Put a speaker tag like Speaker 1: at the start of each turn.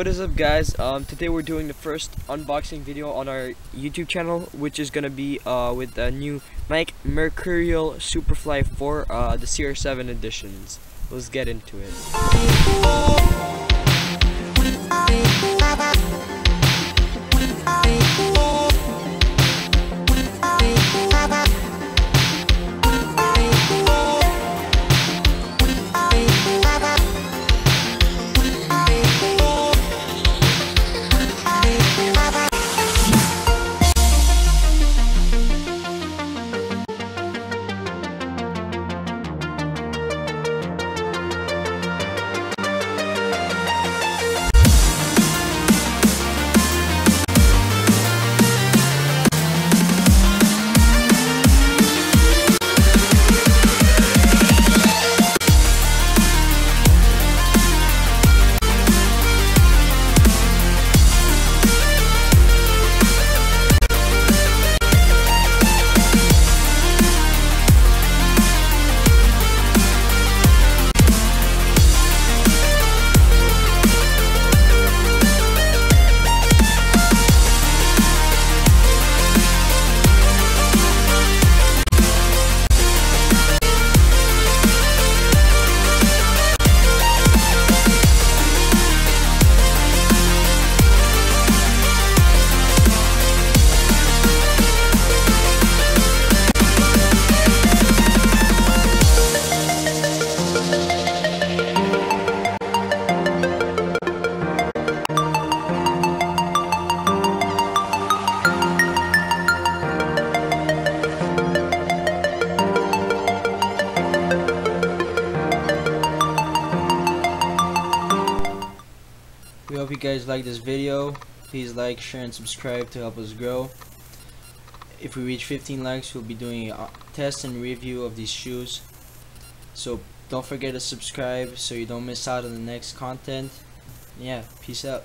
Speaker 1: What is up, guys? Today we're doing the first unboxing video on our YouTube channel, which is gonna be with a new mic, Mercurial Superfly4, the CR7 editions. Let's get into it.
Speaker 2: We hope you guys like this video. Please like, share, and subscribe to help us grow. If we reach 15 likes, we'll be doing a test and review of these shoes. So don't forget to subscribe so you don't miss out on the next content. Yeah, peace out.